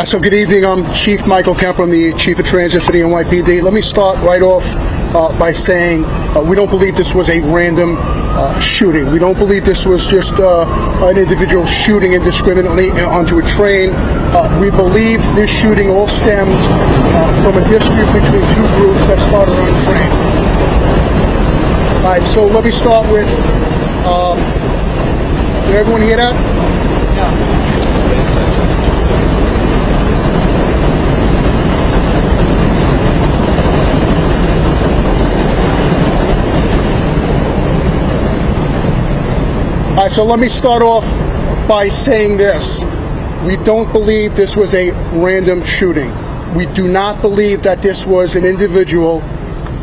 So good evening. I'm Chief Michael Kemper. I'm the Chief of Transit for the NYPD. Let me start right off by saying we don't believe this was a random shooting. We don't believe this was just an individual shooting indiscriminately onto a train. We believe this shooting all stemmed from a dispute between two groups that started on a train. All right, so let me start with, did everyone hear that? Yeah. All right, so let me start off by saying this. We don't believe this was a random shooting. We do not believe that this was an individual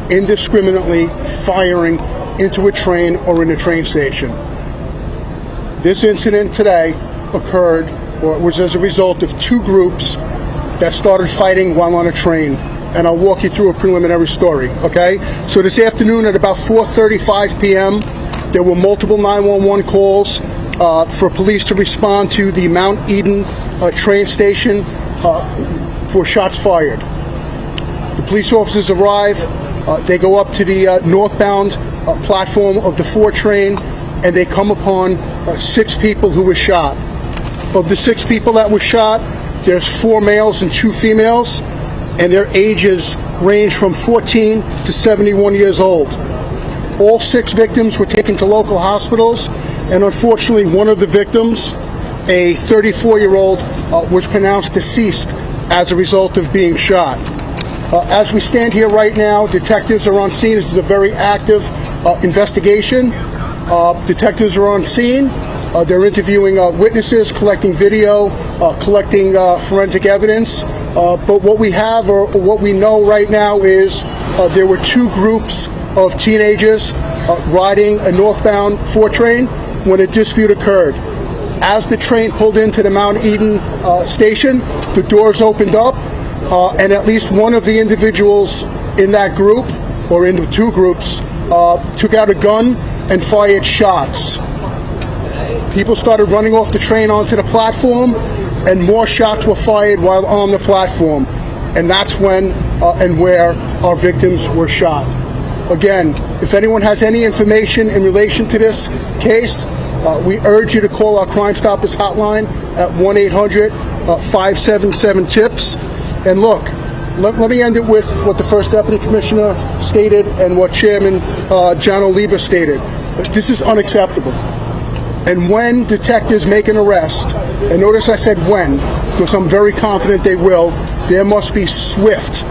indiscriminately firing into a train or in a train station. This incident today occurred, or was as a result of two groups that started fighting while on a train. And I'll walk you through a preliminary story, okay? So this afternoon at about 4:35 p.m., there were multiple 911 calls for police to respond to the Mount Eden train station for shots fired. The police officers arrive, they go up to the northbound platform of the 4 train, and they come upon 6 people who were shot. Of the 6 people that were shot, there's 4 males and 2 females, and their ages range from 14 to 71 years old. All 6 victims were taken to local hospitals, and unfortunately one of the victims, a 34-year-old, was pronounced deceased as a result of being shot. As we stand here right now, detectives are on scene. This is a very active investigation. Detectives are on scene. They're interviewing witnesses, collecting video, collecting forensic evidence. But what we have, or what we know right now, is there were 2 groups of teenagers riding a northbound 4 train when a dispute occurred. As the train pulled into the Mount Eden station, the doors opened up, and at least one of the individuals in that group, or in the 2 groups, took out a gun and fired shots. People started running off the train onto the platform, and more shots were fired while on the platform. And that's when and where our victims were shot. Again, if anyone has any information in relation to this case, we urge you to call our Crime Stoppers hotline at 1-800-577-TIPS. And look, let me end it with what the First Deputy Commissioner stated and what Chairman 𝗙𝗢𝗟𝗢𝗪 stated. This is unacceptable. And when detectives make an arrest, and notice I said when, because I'm very confident they will, there must be swift,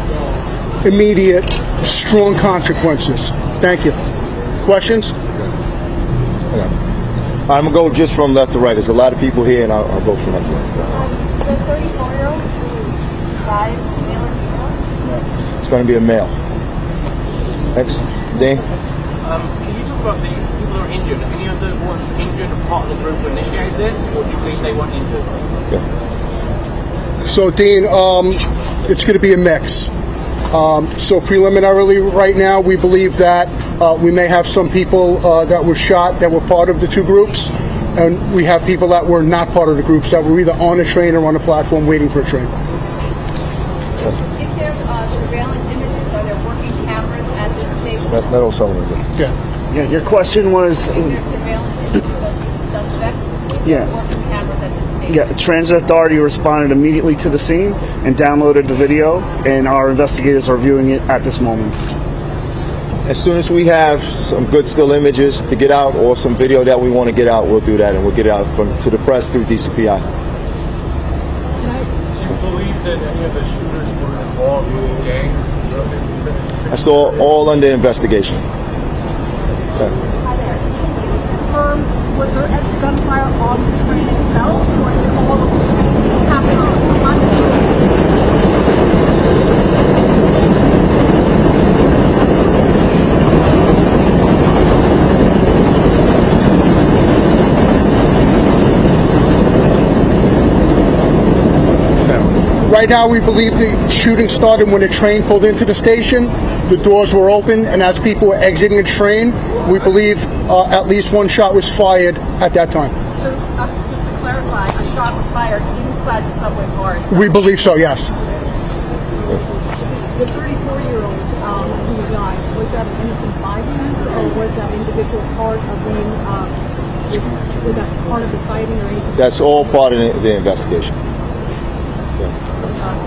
immediate, strong consequences. Thank you. Questions? Yeah. I'm going to go just from left to right. There's a lot of people here, and I'll go from left to right. The 34-year-old died, male or female? It's going to be a male. Next. Dean? Can you talk about the people who are injured? Any of the ones injured are part of the group who initiated this, or do you think they weren't injured? Yeah. So, Dean, it's going to be a mix. So preliminarily right now, we believe that we may have some people that were shot that were part of the 2 groups, and we have people that were not part of the groups that were either on a train or on a platform waiting for a train. If there's surveillance images, are there working cameras at this station? That O'Sullivan. Yeah. Yeah, your question was... If there's surveillance images of the suspect, is there working cameras at this station? Yeah, Transit Authority responded immediately to the scene and downloaded the video, and our investigators are viewing it at this moment. As soon as we have some good still images to get out, or some video that we want to get out, we'll do that, and we'll get it out to the press through DCPI. Do you believe that any of the shooters were involved in gangs? That's all under investigation. Hi there. Was there any gunfire on the train itself, or did all of the shooting happen on the platform? Right now, we believe the shooting started when the train pulled into the station. The doors were open, and as people were exiting the train, we believe at least one shot was fired at that time. So, just to clarify, shot was fired inside the subway car. We believe so, yes. The 34-year-old who died, was that an innocent bystander, or was that individual part of was that part of the fighting or anything? That's all part of the investigation.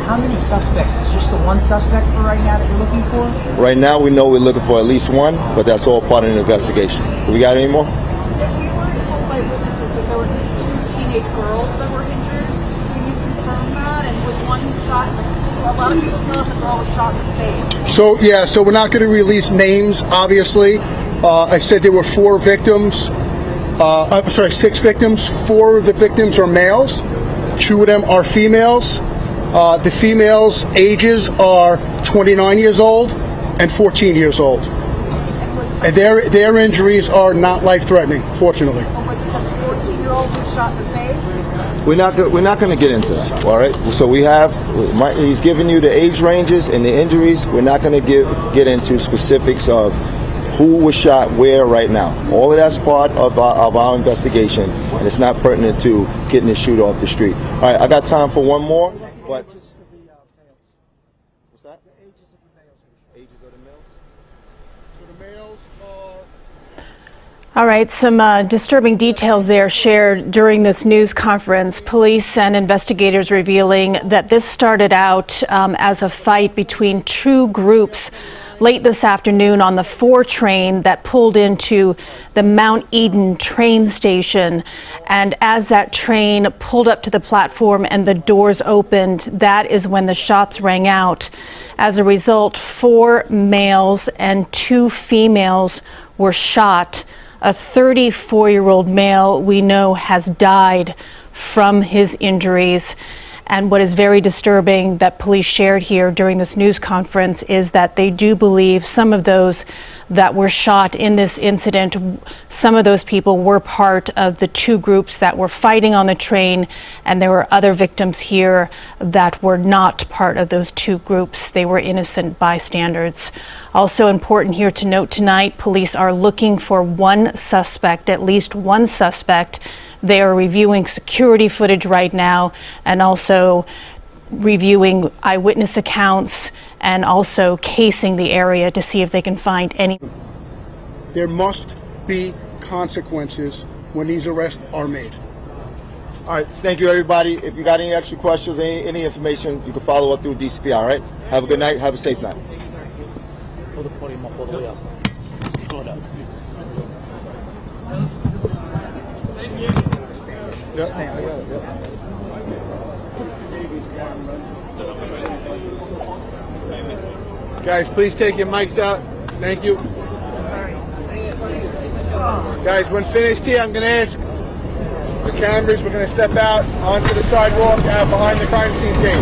How many suspects? Is it just the one suspect for right now that you're looking for? Right now, we know we're looking for at least one, but that's all part of the investigation. Do we got any more? We were told by witnesses that there were these two teenage girls that were injured. Can you confirm that? And was one shot? A lot of people tell us the girl was shot in the face. So we're not going to release names, obviously. I said there were 4 victims. I'm sorry, 6 victims. 4 of the victims are males. 2 of them are females. The females' ages are 29 years old and 14 years old. And their injuries are not life-threatening, fortunately. Was it the 14-year-old who shot in the face? We're not going to get into that. All right. So he's giving you the age ranges and the injuries. We're not going to get into specifics of who was shot where right now. All of that's part of our investigation, and it's not pertinent to getting the shooter off the street. All right. I got time for one more. But what's that? Ages of the males. So the males are. All right, some disturbing details there shared during this news conference. Police and investigators revealing that this started out as a fight between 2 groups late this afternoon on the 4 train that pulled into the Mount Eden train station. And as that train pulled up to the platform and the doors opened, that is when the shots rang out. As a result, 4 males and 2 females were shot. A 34-year-old male we know has died from his injuries. And what is very disturbing that police shared here during this news conference is that they do believe some of those that were shot in this incident, some of those people were part of the 2 groups that were fighting on the train, and there were other victims here that were not part of those 2 groups. They were innocent bystanders. Also important here to note tonight, police are looking for one suspect, at least one suspect. They are reviewing security footage right now and also reviewing eyewitness accounts and also casing the area to see if they can find any. There must be consequences when these arrests are made. All right. Thank you, everybody. If you got any extra questions, any information, you can follow up through DCP. All right. Have a good night. Have a safe night. Guys, please take your mics out. Thank you. Guys, when finished here, I'm going to ask the cameras, we're going to step out onto the sidewalk out behind the crime scene team.